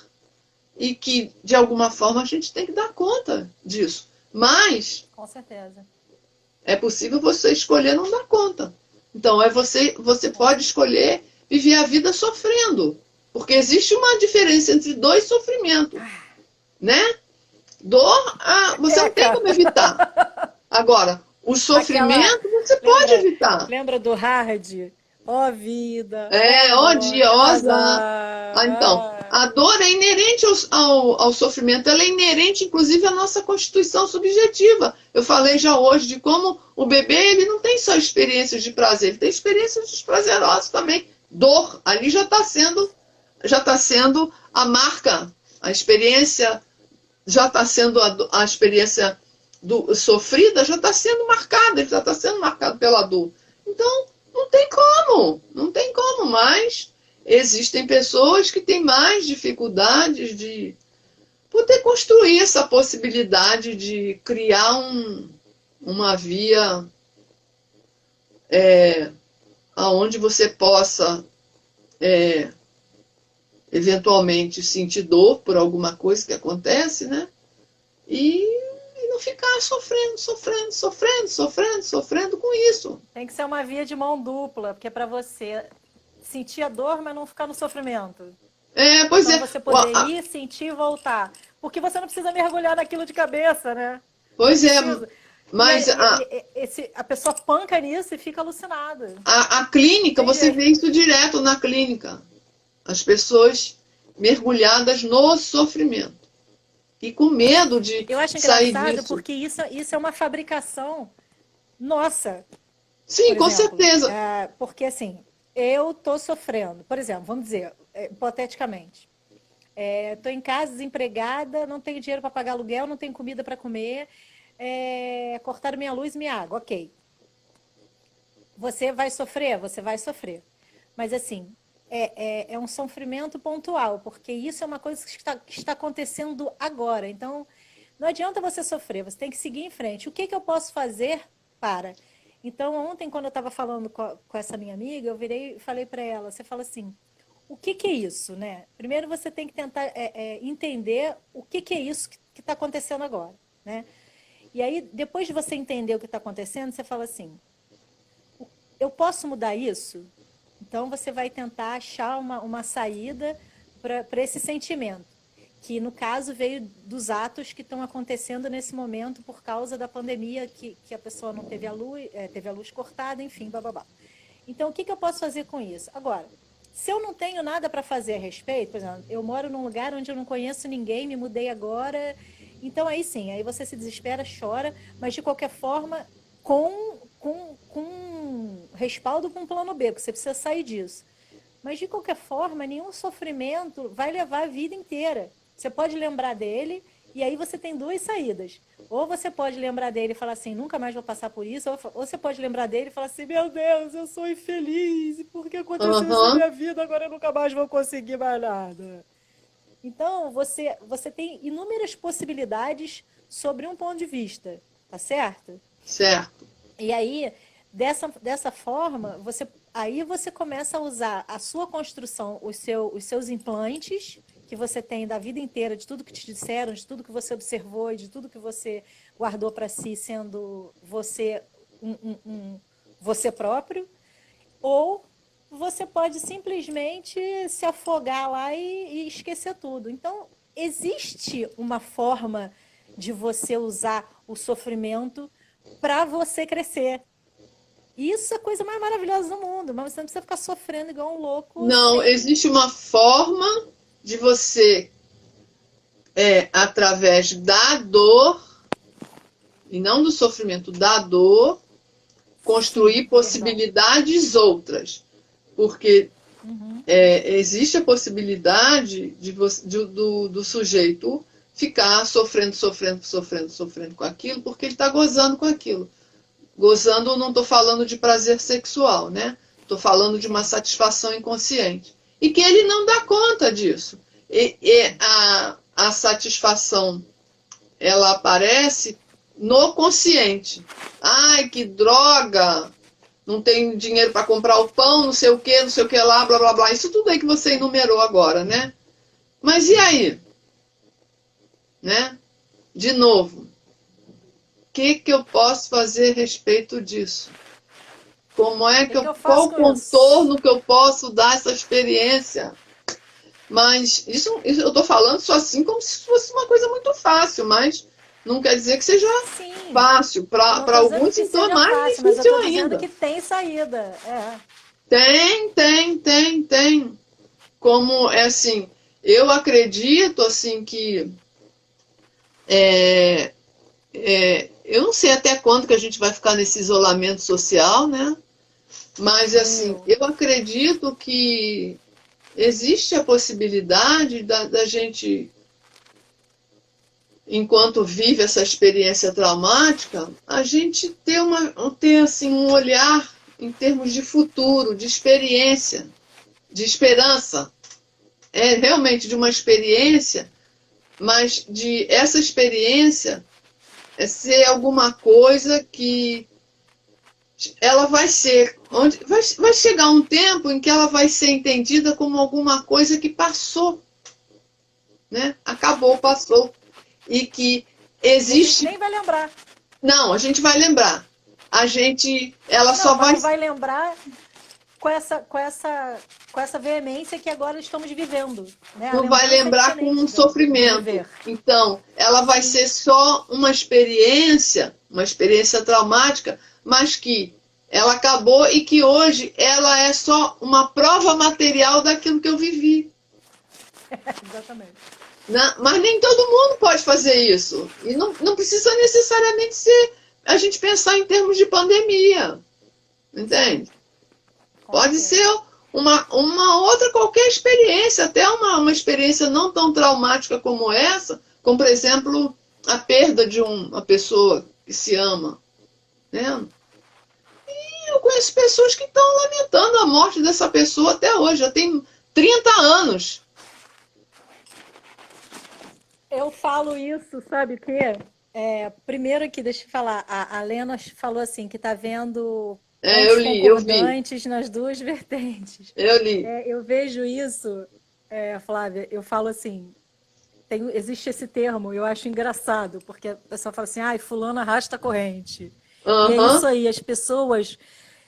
e que, de alguma forma, a gente tem que dar conta disso. Mas Com certeza. é possível você escolher não dar conta. Então, você pode escolher viver a vida sofrendo. Porque existe uma diferença entre dor e sofrimento. Né? Dor, você não tem Cara. como evitar. Agora, o Aquela. sofrimento você pode Lembra, evitar. lembra do Hard? Ó vida, Ó morte, dia, ó azar. azar. Então, a dor é inerente ao sofrimento, ela é inerente, inclusive, à nossa constituição subjetiva. Eu falei já hoje de como o bebê ele não tem só experiências de prazer, ele tem experiências desprazerosas também. Dor, ali já tá sendo a marca, a experiência já está sendo a experiência sofrida, já está sendo marcada, já está sendo marcado pela dor. Então, não tem como, mas existem pessoas que têm mais dificuldades de poder construir essa possibilidade de criar uma via aonde você possa eventualmente sentir dor por alguma coisa que acontece, né? E não ficar sofrendo com isso. Tem que ser uma via de mão dupla, porque é para você sentir a dor, mas não ficar no sofrimento. Pois Então você poder ir, sentir e voltar. Porque você não precisa mergulhar naquilo de cabeça, né? Pois é, mas a pessoa panca nisso e fica alucinada. A clínica, você vê isso direto na clínica. As pessoas mergulhadas no sofrimento. E com medo de Eu acho sair engraçado disso. porque isso é uma fabricação nossa. Sim, com exemplo. certeza. Porque assim, eu tô sofrendo. Por exemplo, vamos dizer, hipoteticamente. Tô em casa, desempregada, não tenho dinheiro para pagar aluguel, não tenho comida para comer, cortaram minha luz e minha água. Ok. Você vai sofrer? Você vai sofrer. Mas assim, é um sofrimento pontual, porque isso é uma coisa que está acontecendo agora. Então, não adianta você sofrer, você tem que seguir em frente. O que eu posso fazer para? Então, ontem, quando eu estava falando com essa minha amiga, eu virei e falei para ela, você fala assim, o que é isso, né? Primeiro você tem que tentar entender o que é isso que está acontecendo agora, né? E aí, depois de você entender o que está acontecendo, você fala assim, eu posso mudar isso? Então, você vai tentar achar uma saída para esse sentimento, que, no caso, veio dos atos que estão acontecendo nesse momento por causa da pandemia, que a pessoa não teve a luz cortada, enfim, bababá. Então, o que eu posso fazer com isso? Agora, se eu não tenho nada para fazer a respeito, por exemplo, eu moro num lugar onde eu não conheço ninguém, me mudei agora, então aí sim, aí você se desespera, chora, mas de qualquer forma, com respaldo com um plano B, porque você precisa sair disso. Mas de qualquer forma, nenhum sofrimento vai levar a vida inteira. Você pode lembrar dele e aí você tem duas saídas. Ou você pode lembrar dele e falar assim, nunca mais vou passar por isso, ou você pode lembrar dele e falar assim, meu Deus, eu sou infeliz, e por que aconteceu isso na minha vida, agora eu nunca mais vou conseguir mais nada. Então, você tem inúmeras possibilidades sobre um ponto de vista, tá certo? Certo. E aí, dessa forma, você começa a usar a sua construção, os seus implantes, que você tem da vida inteira, de tudo que te disseram, de tudo que você observou, de tudo que você guardou para si, sendo você você próprio, ou você pode simplesmente se afogar lá e esquecer tudo. Então, existe uma forma de você usar o sofrimento para você crescer. Isso é a coisa mais maravilhosa do mundo, mas você não precisa ficar sofrendo igual um louco. Não, existe uma forma de você, através da dor, e não do sofrimento, da dor, construir possibilidades outras. Porque existe a possibilidade do sujeito ficar sofrendo com aquilo, porque ele está gozando com aquilo. Gozando, não estou falando de prazer sexual, né? Estou falando de uma satisfação inconsciente. E que ele não dá conta disso. A satisfação, ela aparece no consciente. Ai, que droga! Não tenho dinheiro para comprar o pão, não sei o que lá, blá, blá, blá. Isso tudo aí que você enumerou agora, né? Mas e aí? Né? De novo, o que eu posso fazer a respeito disso? Como é qual o contorno que eu posso dar essa experiência? Mas isso eu estou falando só assim como se fosse uma coisa muito fácil, mas não quer dizer que seja fácil. Para alguns, então é mais difícil mas eu tô ainda. dizendo que tem saída. Tem. Como é assim, eu acredito assim que eu não sei até quando que a gente vai ficar nesse isolamento social, né? Mas assim, eu acredito que existe a possibilidade da gente, enquanto vive essa experiência traumática, a gente ter assim, um olhar em termos de futuro, de experiência, de esperança. É realmente de uma experiência, mas de essa experiência ser alguma coisa que ela vai ser, vai chegar um tempo em que ela vai ser entendida como alguma coisa que passou, né? Acabou, passou, e que existe. A gente nem vai lembrar. Não, a gente vai lembrar. Ela só vai. Não vai lembrar com essa veemência que agora estamos vivendo. Né? Não vai lembrar com um sofrimento. Então, ela vai ser só uma experiência traumática, mas que ela acabou e que hoje ela é só uma prova material daquilo que eu vivi. Exatamente. Mas nem todo mundo pode fazer isso. E não precisa necessariamente ser a gente pensar em termos de pandemia. Entende? Pode ser uma outra qualquer experiência, até uma experiência não tão traumática como essa, como, por exemplo, a perda de uma pessoa que se ama. Né? E eu conheço pessoas que estão lamentando a morte dessa pessoa até hoje, já tem 30 anos. Eu falo isso, sabe o quê? Primeiro que, deixa eu falar, a Lena falou assim, que está vendo concordantes nas duas vertentes. Eu li. Eu vejo isso, Flávia, eu falo assim, existe esse termo, eu acho engraçado, porque a pessoa fala assim, fulano arrasta a corrente. Uhum. E é isso aí, as pessoas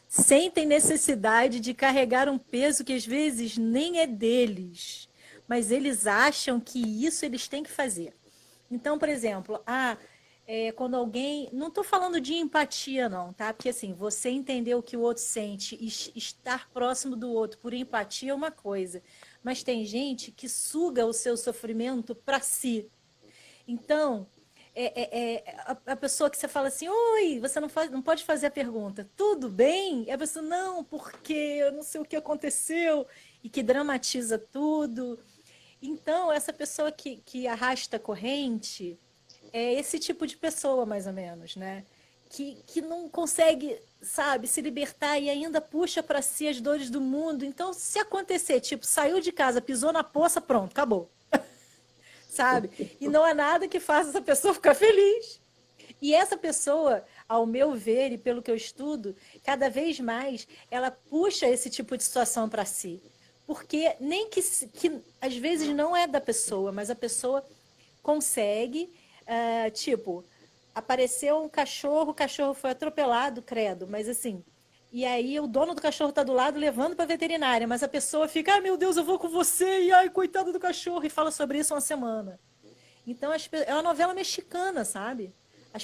sentem necessidade de carregar um peso que às vezes nem é deles, mas eles acham que isso eles têm que fazer. Então, por exemplo, quando alguém... Não estou falando de empatia, não, tá? Porque, assim, você entender o que o outro sente e estar próximo do outro por empatia é uma coisa. Mas tem gente que suga o seu sofrimento para si. Então, a pessoa que você fala assim, oi, você não pode fazer a pergunta, tudo bem? E a pessoa, não, porque eu não sei o que aconteceu, e que dramatiza tudo. Então, essa pessoa que arrasta a corrente é esse tipo de pessoa, mais ou menos, né? Que não consegue, sabe, se libertar e ainda puxa para si as dores do mundo. Então, se acontecer, tipo, saiu de casa, pisou na poça, pronto, acabou. Sabe? E não há nada que faça essa pessoa ficar feliz. E essa pessoa, ao meu ver e pelo que eu estudo, cada vez mais ela puxa esse tipo de situação para si. Porque nem que às vezes não é da pessoa, mas a pessoa consegue, apareceu um cachorro, o cachorro foi atropelado, credo, mas assim, e aí o dono do cachorro está do lado levando para a veterinária, mas a pessoa fica, meu Deus, eu vou com você, e coitado do cachorro, e fala sobre isso uma semana. Então, é uma novela mexicana, sabe?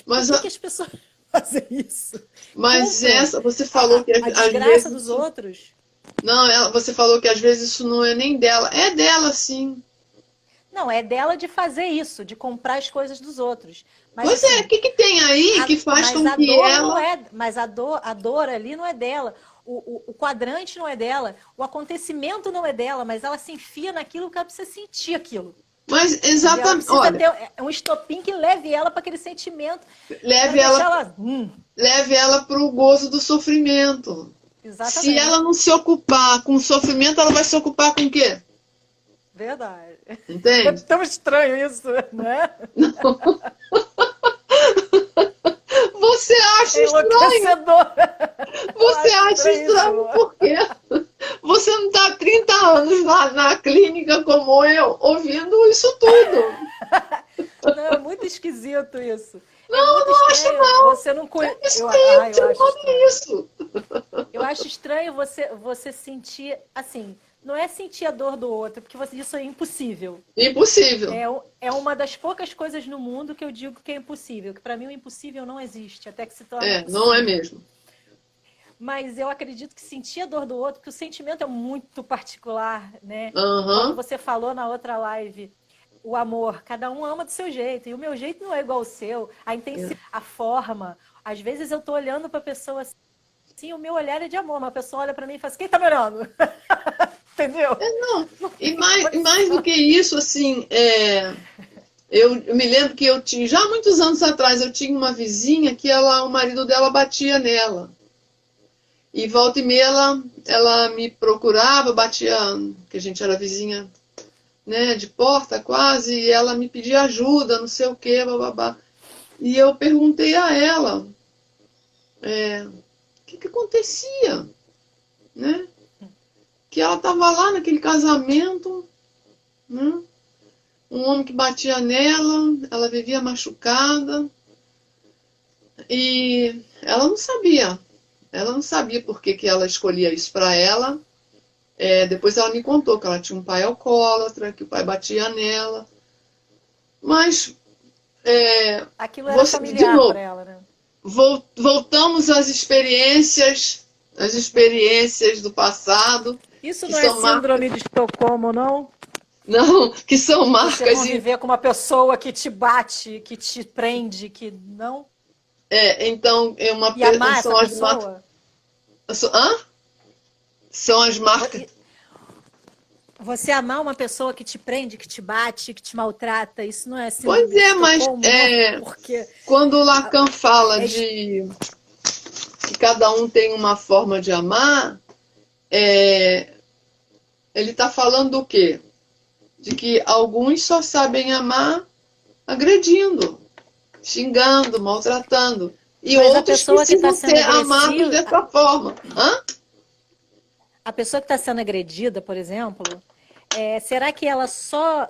Por que as pessoas fazem isso? Mas você falou que a desgraça dos outros... Não, você falou que às vezes isso não é nem dela. É dela, sim. Não, é dela de fazer isso, de comprar as coisas dos outros. Mas, pois assim, o que tem aí que faz com que ela... Mas a dor ali não é dela. O quadrante não é dela. O acontecimento não é dela, mas ela se enfia naquilo que ela precisa sentir aquilo. Mas exatamente. Ela precisa ter um estopim que leve ela para aquele sentimento. Leve ela para o gozo do sofrimento. Exatamente. Se ela não se ocupar com o sofrimento, ela vai se ocupar com o quê? Verdade. Entende? É tão estranho isso, né? Não. Você acha estranho? Você acha estranho porque você não está há 30 anos lá na clínica como eu, ouvindo isso tudo. Não, é muito esquisito isso. Não acho não. Você não conhece. Eu acho estranho você sentir assim. Não é sentir a dor do outro, porque isso é impossível. Impossível. É uma das poucas coisas no mundo que eu digo que é impossível. Que para mim o impossível não existe, até que se torne possível. Não é mesmo. Mas eu acredito que sentir a dor do outro, porque o sentimento é muito particular, né? Uhum. Como você falou na outra live, o amor, cada um ama do seu jeito. E o meu jeito não é igual ao seu. A intensidade, a forma. Às vezes eu tô olhando para a pessoa assim, o meu olhar é de amor, mas a pessoa olha para mim e fala assim, quem tá me olhando? Entendeu? Não. E mais do que isso, assim, eu me lembro que eu tinha, já há muitos anos atrás, eu tinha uma vizinha que o marido dela batia nela. E volta e meia ela me procurava, batia, que a gente era vizinha, né, de porta quase, e ela me pedia ajuda, não sei o que, bababá. E eu perguntei a ela o que acontecia, né? Que ela estava lá naquele casamento, né? Um homem que batia nela, ela vivia machucada, e ela não sabia. Ela não sabia por que ela escolhia isso para ela. Depois ela me contou que ela tinha um pai alcoólatra, que o pai batia nela. Mas, Aquilo era de familiar novo, para ela, né? voltamos às experiências do passado, Isso que não é são marcas, síndrome de Estocolmo, não? não, que são Você marcas. conviver com uma pessoa que te bate, que te prende, que não. Então, E amar essa são as marcas. pessoa? Hã? São as marcas. Você amar uma pessoa que te prende, que te bate, que te maltrata, isso não é Pois síndrome de mas Estocolmo, não? Porque quando Lacan fala é, de que cada um tem uma forma de amar, ele está falando do quê? De que alguns só sabem amar agredindo, xingando, maltratando. E mas a outros pessoa que está precisam sendo ser amados agressiva, dessa forma. Hã? a pessoa que está sendo agredida, por exemplo, será que ela só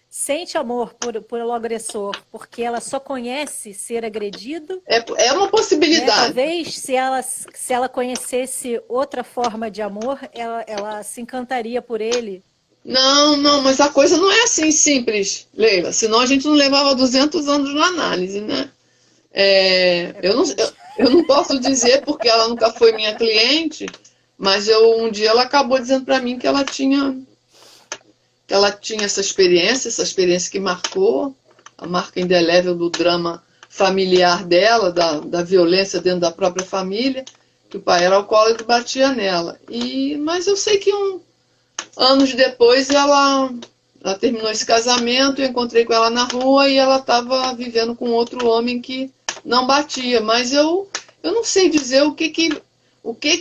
sente amor pelo agressor porque ela só conhece ser agredido? É uma Né? possibilidade. Talvez se ela conhecesse outra forma de amor, ela se encantaria por ele. Não, não, mas a coisa não é assim simples, Leila. Senão a gente não levava 200 anos na análise, né? É Eu não, verdade. eu não posso dizer porque ela nunca foi minha cliente, mas um dia ela acabou dizendo para mim que ela tinha essa experiência que marcou a marca indelével do drama familiar dela, da violência dentro da própria família, que o pai era alcoólatra e batia nela. Mas eu sei que anos depois ela terminou esse casamento, eu encontrei com ela na rua e ela estava vivendo com outro homem que não batia, mas eu não sei dizer o que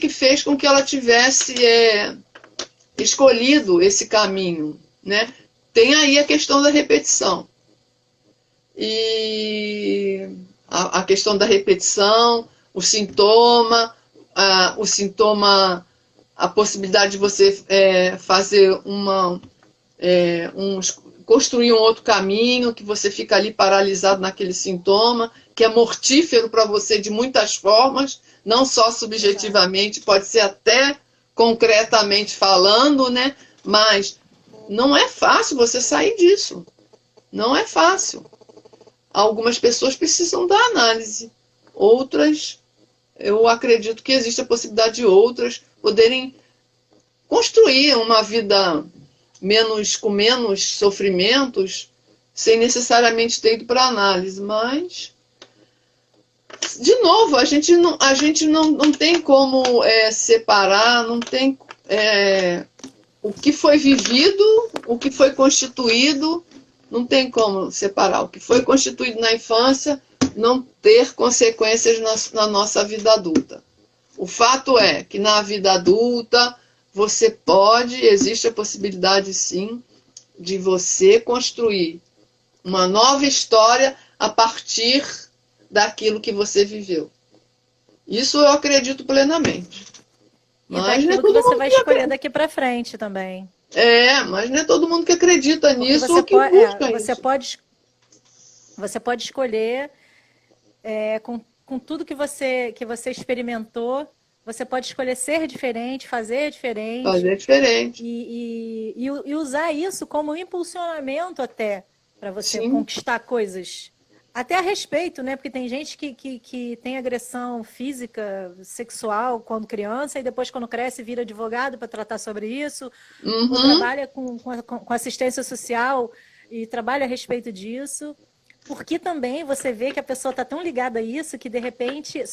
fez com que ela tivesse escolhido esse caminho, né? Tem aí a questão da repetição. E a questão da repetição, o sintoma, a possibilidade de você fazer construir um outro caminho, que você fica ali paralisado naquele sintoma, que é mortífero para você de muitas formas, não só subjetivamente, pode ser até concretamente falando, né? Mas não é fácil você sair disso. Não é fácil. Algumas pessoas precisam da análise, outras, eu acredito que existe a possibilidade de outras poderem construir uma vida com menos sofrimentos, sem necessariamente ter ido para análise. Mas, de novo, a gente não tem como separar, não tem o que foi vivido, o que foi constituído, não tem como separar. O que foi constituído na infância não ter consequências na nossa vida adulta. O fato é que na vida adulta existe a possibilidade sim de você construir uma nova história a partir daquilo que você viveu. Isso eu acredito plenamente. Mas daquilo que você vai escolher daqui para frente também. Mas não é todo mundo que acredita nisso ou que busca isso. Você pode escolher com tudo que você experimentou, você pode escolher ser diferente, fazer diferente. Fazer diferente. E usar isso como impulsionamento até para você conquistar coisas. Até a respeito, né? Porque tem gente que tem agressão física, sexual quando criança e depois quando cresce vira advogado para tratar sobre isso. Ou trabalha com assistência social e trabalha a respeito disso. Porque também você vê que a pessoa está tão ligada a isso que, de repente,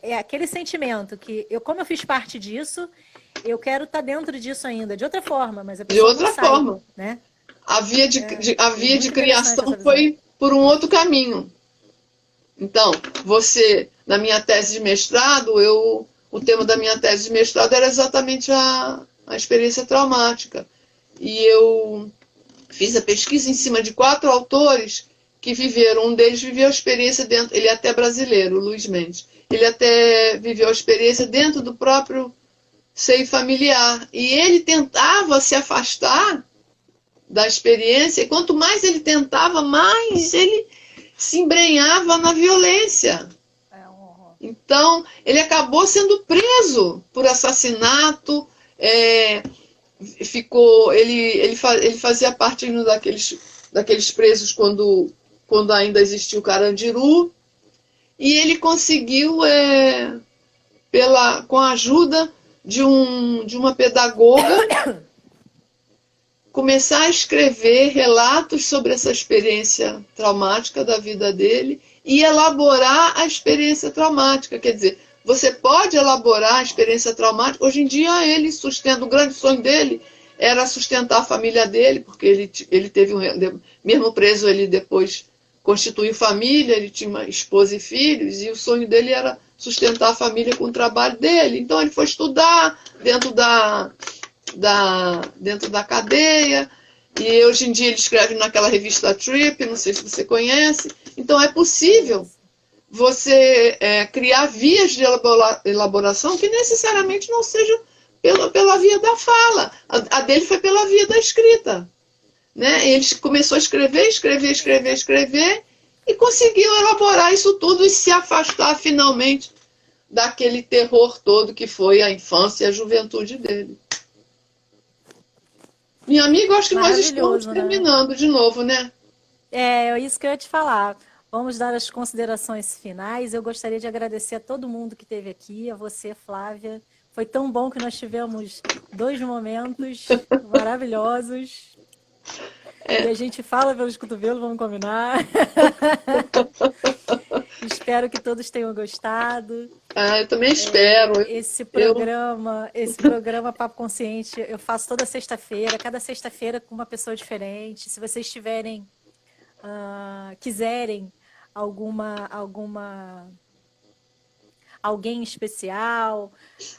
é aquele sentimento que, como eu fiz parte disso, eu quero estar dentro disso ainda, de outra forma, mas a pessoa de outra não forma. Sai, né? A via de criação foi por um outro caminho. Então, na minha tese de mestrado, o tema da minha tese de mestrado era exatamente a experiência traumática. E eu fiz a pesquisa em cima de 4 autores que viveram. Um deles viveu a experiência dentro, ele é até brasileiro, o Luiz Mendes. Ele até viveu a experiência dentro do próprio seio familiar. E ele tentava se afastar da experiência, e quanto mais ele tentava, mais ele se embrenhava na violência. Então, ele acabou sendo preso por assassinato, ele fazia parte daqueles presos quando ainda existia o Carandiru, e ele conseguiu, com a ajuda de uma pedagoga, começar a escrever relatos sobre essa experiência traumática da vida dele e elaborar a experiência traumática. Quer dizer, você pode elaborar a experiência traumática. Hoje em dia, ele sustenta, o grande sonho dele era sustentar a família dele, porque ele teve mesmo preso, ele depois constituiu família, ele tinha uma esposa e filhos, e o sonho dele era sustentar a família com o trabalho dele. Então, ele foi estudar dentro da cadeia, e hoje em dia ele escreve naquela revista Trip, não sei se você conhece. Então é possível você criar vias de elaboração que necessariamente não sejam pela via da fala. A dele foi pela via da escrita, né? Ele começou a escrever, e conseguiu elaborar isso tudo e se afastar finalmente daquele terror todo que foi a infância e a juventude dele. Minha amiga, acho que nós estamos terminando de novo, né? É isso que eu ia te falar. Vamos dar as considerações finais. Eu gostaria de agradecer a todo mundo que esteve aqui, a você, Flávia. Foi tão bom que nós tivemos 2 momentos maravilhosos. E a gente fala pelos cotovelos, vamos combinar. Espero que todos tenham gostado. Eu também espero. Esse programa Papo Consciente, eu faço toda sexta-feira, cada sexta-feira com uma pessoa diferente. Se vocês tiverem, quiserem alguém especial,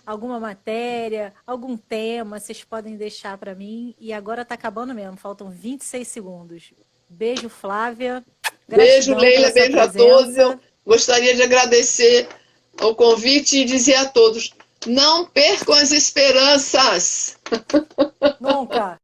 alguma matéria, algum tema, vocês podem deixar para mim. E agora está acabando mesmo, faltam 26 segundos. Beijo, Flávia. Beijo, Leila, beijo a todos. Eu gostaria de agradecer o convite e dizer a todos, não percam as esperanças. Nunca.